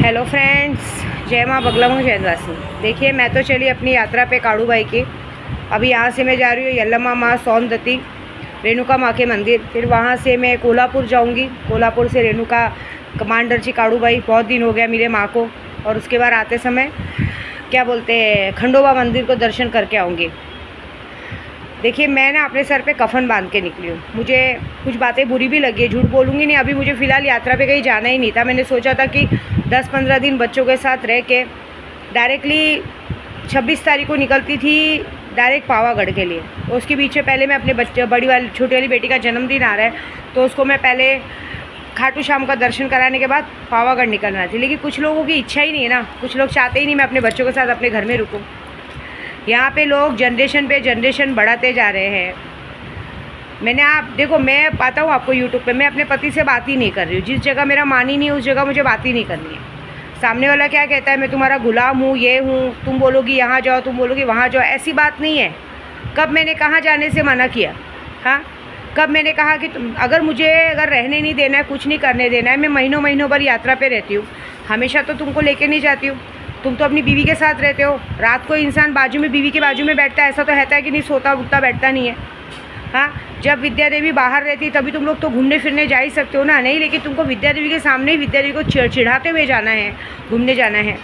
Hello friends, जय माँ बगला मुँह जयदासी। देखिए, मैं तो चली अपनी यात्रा पे काड़ू भाई की। अभी यहाँ से मैं जा रही हूँ यल्लम्मा माँ सौंदती रेणुका माँ के मंदिर। फिर वहाँ से मैं कोल्हापुर जाऊँगी। कोल्हापुर से रेणुका कमांडर जी काड़ू भाई, बहुत दिन हो गया मिले माँ को। और उसके बाद आते समय क्या बोलते हैं, खंडोबा मंदिर को दर्शन करके आऊँगी। देखिए, मैं ना अपने सर पे कफन बांध के निकली हूँ। मुझे कुछ बातें बुरी भी लगी है, झूठ बोलूँगी नहीं। अभी मुझे फ़िलहाल यात्रा पे कहीं जाना ही नहीं था। मैंने सोचा था कि 10-15 दिन बच्चों के साथ रह के डायरेक्टली 26 तारीख को निकलती थी डायरेक्ट पावागढ़ के लिए। उसके पीछे पहले मैं अपने छोटी वाली बेटी का जन्मदिन आ रहा है, तो उसको मैं पहले खाटू श्याम का दर्शन कराने के बाद पावागढ़ निकलना थी। लेकिन कुछ लोगों की इच्छा ही नहीं है ना, कुछ लोग चाहते ही नहीं मैं अपने बच्चों के साथ अपने घर में रुकूँ। यहाँ पे लोग जनरेशन पे जनरेशन बढ़ाते जा रहे हैं। मैंने आप देखो, मैं पाता हूँ आपको यूट्यूब पे, मैं अपने पति से बात ही नहीं कर रही हूँ। जिस जगह मेरा मान ही नहीं है उस जगह मुझे बात ही नहीं करनी है। सामने वाला क्या कहता है, मैं तुम्हारा गुलाम हूँ, ये हूँ, तुम बोलोगी यहाँ जाओ, तुम बोलोगी वहाँ जाओ। ऐसी बात नहीं है। कब मैंने कहाँ जाने से मना किया? हाँ, कब मैंने कहा कि अगर मुझे रहने नहीं देना है, कुछ नहीं करने देना है, मैं महीनों भर यात्रा पे रहती हूँ, हमेशा तो तुमको लेके नहीं जाती हूँ। तुम तो अपनी बीवी के साथ रहते हो। रात को इंसान बाजू में, बीवी के बाजू में बैठता है, ऐसा तो रहता है कि नहीं, सोता उठता बैठता नहीं है। हाँ, जब विद्या देवी बाहर रहती तभी तुम लोग तो घूमने फिरने जा ही सकते हो ना। नहीं, लेकिन तुमको विद्या देवी के सामने ही विद्या देवी को चिढ़ाते हुए जाना है, घूमने जाना है।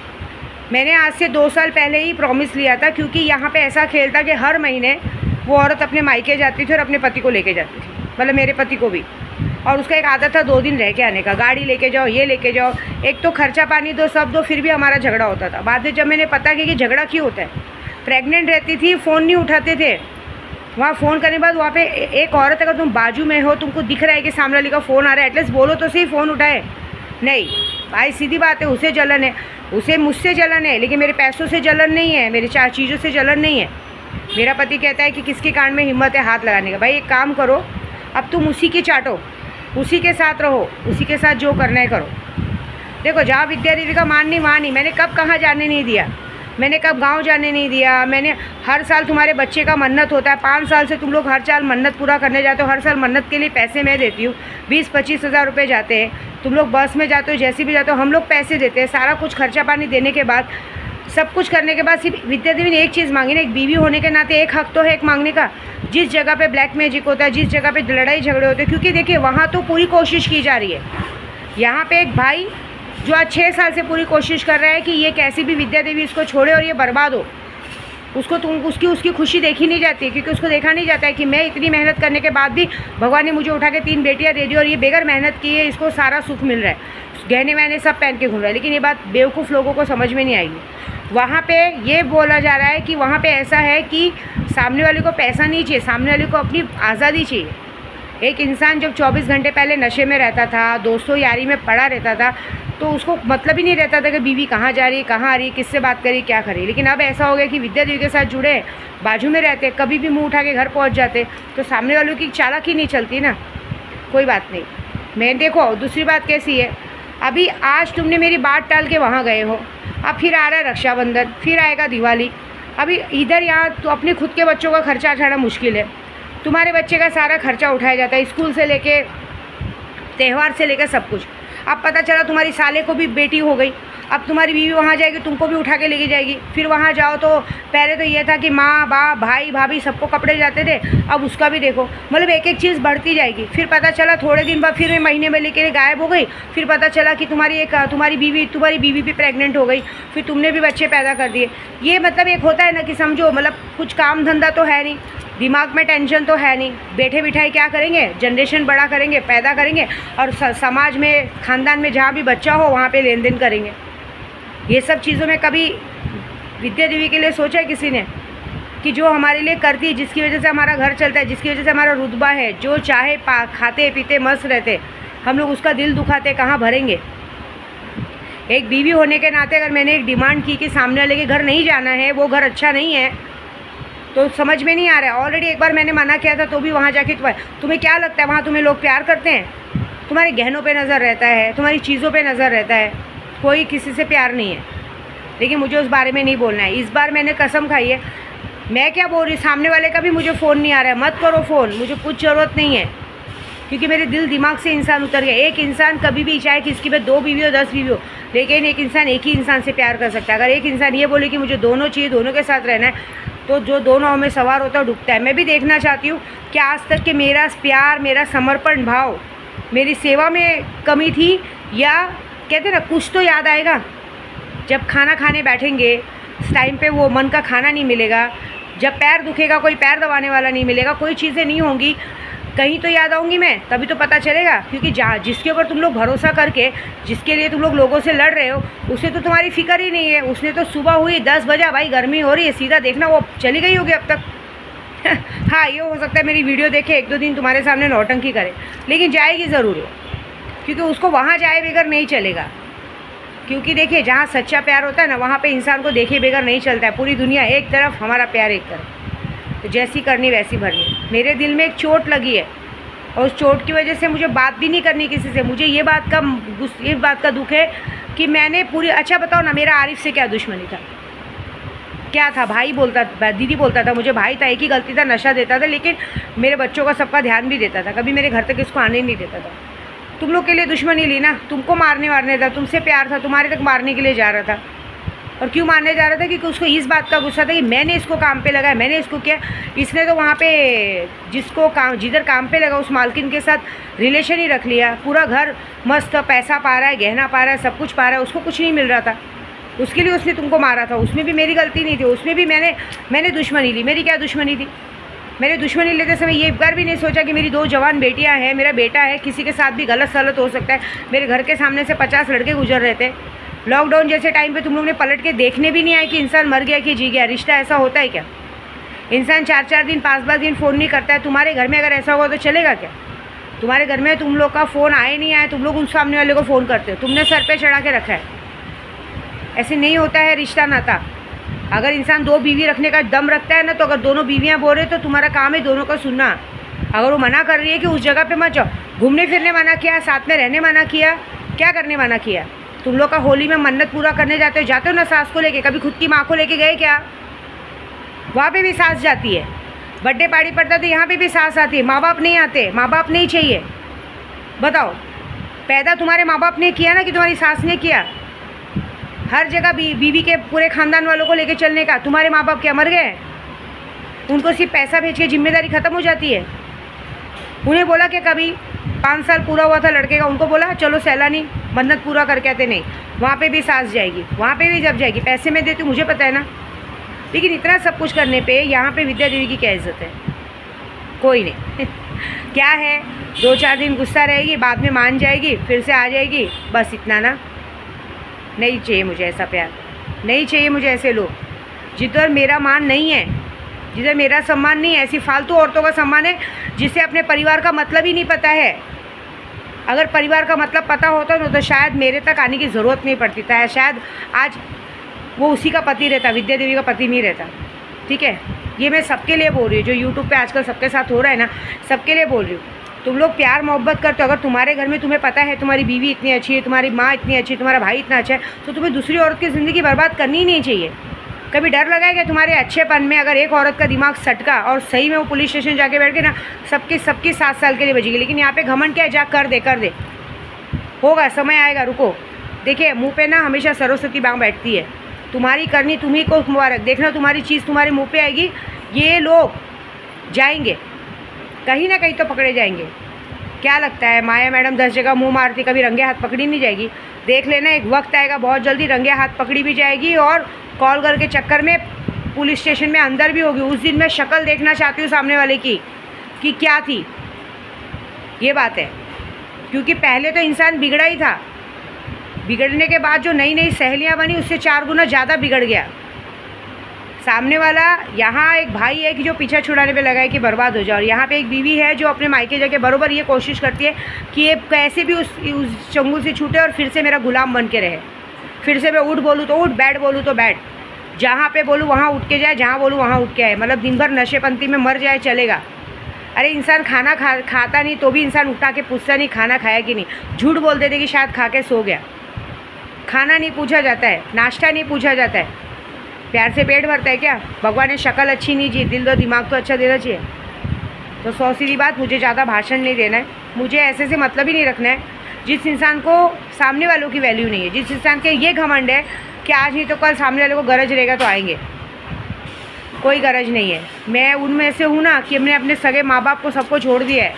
मैंने आज से 2 साल पहले ही प्रॉमिस लिया था, क्योंकि यहाँ पे ऐसा खेल था कि हर महीने वो औरत अपने मायके जाती थी और अपने पति को लेके जाती थी, मतलब मेरे पति को भी। और उसका एक आदत था 2 दिन रह के आने का। गाड़ी लेके जाओ, ये लेके जाओ, एक तो खर्चा पानी दो, सब दो, फिर भी हमारा झगड़ा होता था। बाद में जब मैंने पता किया कि झगड़ा क्यों होता है, प्रेग्नेंट रहती थी, फ़ोन नहीं उठाते थे। वहाँ फ़ोन करने के बाद वहाँ पे एक औरत, अगर तुम बाजू में हो, तुमको दिख रहा है कि सामने वाली का फ़ोन आ रहा है, एटलीस्ट बोलो तो सही, फ़ोन उठाए। नहीं भाई, सीधी बात है, उसे जलन है, उसे मुझसे जलन है, लेकिन मेरे पैसों से जलन नहीं है, मेरी 4 चीज़ों से जलन नहीं है। मेरा पति कहता है कि किसके कान में हिम्मत है हाथ लगाने का। भाई एक काम करो, अब तुम उसी की चाटो, उसी के साथ रहो, उसी के साथ जो करना है करो। देखो, जहाँ विद्या देवी का मान नहीं, वहाँ नहीं। मैंने कब कहाँ जाने नहीं दिया, मैंने कब गांव जाने नहीं दिया। मैंने हर साल, तुम्हारे बच्चे का मन्नत होता है, 5 साल से तुम लोग हर साल मन्नत पूरा करने जाते हो। हर साल मन्नत के लिए पैसे मैं देती हूँ, 20-25 हज़ार रुपये जाते हैं। तुम लोग बस में जाते हो, जैसे भी जाते हो, हम लोग पैसे देते हैं। सारा कुछ खर्चा पानी देने के बाद, सब कुछ करने के बाद, सिर्फ विद्या देवी ने एक चीज़ मांगी ना, एक बीवी होने के नाते एक हक तो है एक मांगने का। जिस जगह पे ब्लैक मैजिक होता है, जिस जगह पे लड़ाई झगड़े होते हैं, क्योंकि देखिए वहाँ तो पूरी कोशिश की जा रही है। यहाँ पे एक भाई जो आज 6 साल से पूरी कोशिश कर रहा है कि ये कैसी भी विद्या देवी इसको छोड़े और ये बर्बाद हो, उसको उसकी खुशी देखी नहीं जाती है, क्योंकि उसको देखा नहीं जाता है कि मैं इतनी मेहनत करने के बाद भी भगवान ने मुझे उठा के 3 बेटियाँ दे दी और ये बेगर मेहनत की है, इसको सारा सुख मिल रहा है, गहने वहने सब पहन के घूम रहा है। लेकिन ये बात बेवकूफ़ लोगों को समझ में नहीं आएगी। वहाँ पे ये बोला जा रहा है कि वहाँ पे ऐसा है कि सामने वाले को पैसा नहीं चाहिए, सामने वाले को अपनी आज़ादी चाहिए। एक इंसान जब 24 घंटे पहले नशे में रहता था, दोस्तों यारी में पड़ा रहता था, तो उसको मतलब ही नहीं रहता था कि बीवी कहाँ जा रही है, कहाँ आ रही है, किससे बात करी, क्या करी। लेकिन अब ऐसा हो गया कि विद्या देवी के साथ जुड़े, बाजू में रहते, कभी भी मुँह उठा के घर पहुँच जाते, तो सामने वालों की चालाकी नहीं चलती ना। कोई बात नहीं। मैं देखो, दूसरी बात कैसी है, अभी आज तुमने मेरी बात टाल के वहाँ गए हो, अब फिर आ रहा है रक्षाबंधन, फिर आएगा दिवाली। अभी इधर यहाँ तो अपने खुद के बच्चों का खर्चा उठाना मुश्किल है, तुम्हारे बच्चे का सारा खर्चा उठाया जाता है, स्कूल से लेके त्यौहार से लेकर सब कुछ। अब पता चला तुम्हारी साले को भी बेटी हो गई, अब तुम्हारी बीवी वहाँ जाएगी, तुमको भी उठा के लेके जाएगी। फिर वहाँ जाओ तो पहले तो ये था कि माँ बाप भाई भाभी सबको कपड़े जाते थे, अब उसका भी देखो, मतलब एक एक चीज़ बढ़ती जाएगी। फिर पता चला थोड़े दिन बाद फिर महीने में लेके गायब हो गई। फिर पता चला कि तुम्हारी बीवी भी प्रेग्नेंट हो गई, फिर तुमने भी बच्चे पैदा कर दिए। ये मतलब एक होता है ना कि समझो, मतलब कुछ काम धंधा तो है नहीं, दिमाग में टेंशन तो है नहीं, बैठे बिठाए क्या करेंगे, जनरेशन बड़ा करेंगे, पैदा करेंगे, और समाज में, ख़ानदान में जहाँ भी बच्चा हो वहाँ पे लेन देन करेंगे। ये सब चीज़ों में कभी विद्या देवी के लिए सोचा है किसी ने कि जो हमारे लिए करती है, जिसकी वजह से हमारा घर चलता है, जिसकी वजह से हमारा रुतबा है, जो चाहे खाते पीते मस्त रहते, हम लोग उसका दिल दुखाते, कहाँ भरेंगे? एक बीवी होने के नाते अगर मैंने एक डिमांड की कि सामने वाले के घर नहीं जाना है, वो घर अच्छा नहीं है, तो समझ में नहीं आ रहा है। ऑलरेडी एक बार मैंने मना किया था, तो भी वहाँ जाके तुम्हें क्या लगता है वहाँ तुम्हें लोग प्यार करते हैं? तुम्हारे गहनों पे नज़र रहता है, तुम्हारी चीज़ों पे नज़र रहता है, कोई किसी से प्यार नहीं है। लेकिन मुझे उस बारे में नहीं बोलना है। इस बार मैंने कसम खाई है। मैं क्या बोल रही, सामने वाले का भी मुझे फ़ोन नहीं आ रहा है, मत करो फ़ोन, मुझे कुछ ज़रूरत नहीं है। क्योंकि मेरे दिल दिमाग से इंसान उतर गया। एक इंसान कभी भी, चाहे किसकी पे 2 बीवी हो 10 बीवी हो, लेकिन एक इंसान एक ही इंसान से प्यार कर सकता है। अगर एक इंसान ये बोले कि मुझे दोनों चाहिए, दोनों के साथ रहना है, तो जो दोनों में सवार होता है डूबता है। मैं भी देखना चाहती हूँ कि आज तक के मेरा प्यार, मेरा समर्पण भाव, मेरी सेवा में कमी थी, या कहते ना कुछ तो याद आएगा जब खाना खाने बैठेंगे, इस टाइम पे वो मन का खाना नहीं मिलेगा, जब पैर दुखेगा कोई पैर दबाने वाला नहीं मिलेगा, कोई चीज़ें नहीं होंगी, कहीं तो याद आऊँगी मैं, तभी तो पता चलेगा। क्योंकि जहाँ जिसके ऊपर तुम लोग भरोसा करके, जिसके लिए तुम लोग लोगों से लड़ रहे हो, उसे तो तुम्हारी फिक्र ही नहीं है। उसने तो सुबह हुई 10 बजे, भाई गर्मी हो रही है, सीधा देखना वो चली गई होगी अब तक। हाँ, ये हो सकता है मेरी वीडियो देखे 1-2 दिन तुम्हारे सामने नौटंकी करे, लेकिन जाएगी ज़रूर, क्योंकि उसको वहाँ जाए बगैर नहीं चलेगा। क्योंकि देखिए, जहाँ सच्चा प्यार होता है ना, वहाँ पे इंसान को देखे बगैर नहीं चलता है। पूरी दुनिया एक तरफ, हमारा प्यार एक तरफ, तो जैसी करनी वैसी भरनी। मेरे दिल में एक चोट लगी है, और उस चोट की वजह से मुझे बात भी नहीं करनी किसी से। मुझे ये बात का दुख है कि मैंने पूरी, अच्छा बताओ ना, मेरा आरिफ से क्या दुश्मनी था? क्या था? भाई बोलता, दीदी बोलता था, मुझे भाई था, एक ही गलती था, नशा देता था, लेकिन मेरे बच्चों का सबका ध्यान भी देता था, कभी मेरे घर तक इसको आने ही नहीं देता था। तुम लोग के लिए दुश्मनी ली ना, तुमको मारने था, तुमसे प्यार था, तुम्हारे तक मारने के लिए जा रहा था। और क्यों मारने जा रहा था? क्योंकि उसको इस बात का गुस्सा था कि मैंने इसको काम पे लगाया, मैंने इसको किया। इसने तो वहाँ पे जिधर काम पे लगा उस मालकिन के साथ रिलेशन ही रख लिया। पूरा घर मस्त, पैसा पा रहा है, गहना पा रहा है, सब कुछ पा रहा है, उसको कुछ नहीं मिल रहा था। उसके लिए उसने तुमको मारा था। उसमें भी मेरी गलती नहीं थी, उसमें भी मैंने दुश्मनी ली। मेरी क्या दुश्मनी थी? मैंने दुश्मनी लेते समय ये एक बार भी नहीं सोचा कि मेरी 2 जवान बेटियां हैं, मेरा बेटा है, किसी के साथ भी गलत सलत हो सकता है। मेरे घर के सामने से 50 लड़के गुजर रहे थे। लॉकडाउन जैसे टाइम पे तुम लोग ने पलट के देखने भी नहीं आए कि इंसान मर गया कि जी गया। रिश्ता ऐसा होता है क्या? इंसान 4-4 दिन 5-5 दिन फ़ोन नहीं करता है। तुम्हारे घर में अगर ऐसा होगा तो चलेगा क्या? तुम्हारे घर में तुम लोग का फ़ोन आए नहीं आए, तुम लोग उस सामने वाले को फ़ोन करते हो, तुमने सर पे चढ़ा के रखा है। ऐसे नहीं होता है रिश्ता नाता। अगर इंसान 2 बीवी रखने का दम रखता है ना, तो अगर दोनों बीवियाँ बोल रहे तो तुम्हारा काम है दोनों का सुनना। अगर वो मना कर रही है कि उस जगह पे मत जाओ, घूमने फिरने मना किया, साथ में रहने मना किया, क्या करने मना किया? तुम लोग का होली में मन्नत पूरा करने जाते हो ना सास को लेके, कभी खुद की माँ को लेके गए क्या? वहाँ पे भी सास जाती है। बर्थडे पार्टी पड़ता तो यहाँ पे भी सास आती है। माँ बाप नहीं आते? माँ बाप नहीं चाहिए? बताओ, पैदा तुम्हारे माँ बाप ने किया ना कि तुम्हारी सास ने किया? हर जगह बीवी के पूरे खानदान वालों को लेके चलने का। तुम्हारे माँ बाप क्या मर गए? उनको सिर्फ पैसा भेज के जिम्मेदारी ख़त्म हो जाती है। उन्हें बोला कि कभी 5 साल पूरा हुआ था लड़के का, उनको बोला चलो सैलानी मन्नत पूरा करके आते। नहीं, वहाँ पे भी सास जाएगी, वहाँ पे भी जब जाएगी, पैसे में देती हूँ, मुझे पता है ना। लेकिन इतना सब कुछ करने पे यहाँ पे विद्या देवी की क्या इज्जत है? कोई नहीं। क्या है, 2-4 दिन गुस्सा रहेगी, बाद में मान जाएगी, फिर से आ जाएगी, बस इतना ना। नहीं चाहिए मुझे ऐसा प्यार, नहीं चाहिए मुझे ऐसे लोग जिधर मेरा मान नहीं है, जिधर मेरा सम्मान नहीं है। ऐसी फालतू औरतों का सम्मान है जिसे अपने परिवार का मतलब ही नहीं पता है। अगर परिवार का मतलब पता होता ना, तो शायद मेरे तक आने की ज़रूरत नहीं पड़ती था। शायद आज वो उसी का पति रहता, विद्या देवी का पति नहीं रहता। ठीक है, ये मैं सबके लिए बोल रही हूँ, जो यूट्यूब पे आजकल सबके साथ हो रहा है ना, सबके लिए बोल रही हूँ। तुम लोग प्यार मोहब्बत करते हो, अगर तुम्हारे घर में तुम्हें पता है तुम्हारी बीवी इतनी अच्छी है, तुम्हारी माँ इतनी अच्छी है, तुम्हारा भाई इतना अच्छा है, तो तुम्हें दूसरी औरत की ज़िंदगी बर्बाद करनी ही नहीं चाहिए। कभी डर लगा है कि तुम्हारे अच्छेपन में अगर एक औरत का दिमाग सटका और सही में वो पुलिस स्टेशन जाके बैठ के ना, सबकी 7 साल के लिए बचेगी। लेकिन यहाँ पे घमंड क्या है, जा कर दे, होगा, समय आएगा, रुको। देखिए, मुँह पे ना हमेशा सरस्वती बांग बैठती है। तुम्हारी करनी तुम्ही को मुबारक। देखना तुम्हारी चीज़ तुम्हारे मुँह पे आएगी, ये लोग जाएंगे कहीं ना कहीं तो पकड़े जाएंगे। क्या लगता है माया मैडम 10 जगह मुंह मारती, कभी रंगे हाथ पकड़ी नहीं जाएगी? देख लेना, एक वक्त आएगा बहुत जल्दी रंगे हाथ पकड़ी भी जाएगी, और कॉल गर्ल के चक्कर में पुलिस स्टेशन में अंदर भी होगी। उस दिन मैं शक्ल देखना चाहती हूँ सामने वाले की कि क्या थी। ये बात है, क्योंकि पहले तो इंसान बिगड़ा ही था, बिगड़ने के बाद जो नई नई सहेलियाँ बनी उससे 4 गुना ज़्यादा बिगड़ गया सामने वाला। यहाँ एक भाई है कि जो पीछा छुड़ाने पे लगा है कि बर्बाद हो जाए, और यहाँ पे एक बीवी है जो अपने मायके जाके बरोबर ये कोशिश करती है कि ये कैसे भी उस चंगुल से छूटे और फिर से मेरा गुलाम बन के रहे। फिर से मैं उठ बोलूँ तो उठ, बैठ बोलूँ तो बैठ, जहाँ पे बोलूँ वहाँ उठ के जाए, जहाँ बोलूँ वहाँ उठ के आए। मतलब दिन भर नशेपंती में मर जाए चलेगा। अरे इंसान खाना खाता नहीं तो भी इंसान उठा के पूछता नहीं खाना खाया कि नहीं। झूठ बोल देते कि शायद खा के सो गया। खाना नहीं पूछा जाता है, नाश्ता नहीं पूछा जाता है, प्यार से पेट भरता है क्या? भगवान ने शक्ल अच्छी नहीं दी, दिल दो दिमाग तो अच्छा देना चाहिए। तो 100 सीधी बात, मुझे ज़्यादा भाषण नहीं देना है, मुझे ऐसे से मतलब ही नहीं रखना है। जिस इंसान को सामने वालों की वैल्यू नहीं है, जिस इंसान के ये घमंड है कि आज नहीं तो कल सामने वाले को गरज रहेगा तो आएंगे, कोई गरज नहीं है। मैं उनमें से हूँ ना कि मैंने अपने सगे माँ बाप को सबको छोड़ दिया है।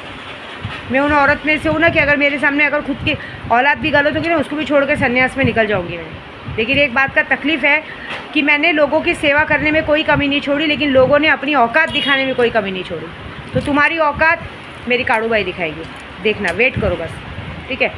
मैं उन औरत में से हूँ ना कि अगर मेरे सामने अगर खुद की औलाद भी गलत होगी ना, उसको भी छोड़ के संन्यास में निकल जाऊँगी मैं। लेकिन एक बात का तकलीफ़ है कि मैंने लोगों की सेवा करने में कोई कमी नहीं छोड़ी, लेकिन लोगों ने अपनी औकात दिखाने में कोई कमी नहीं छोड़ी। तो तुम्हारी औकात मेरी काड़ू बाई दिखाएगी, देखना, वेट करो बस, ठीक है।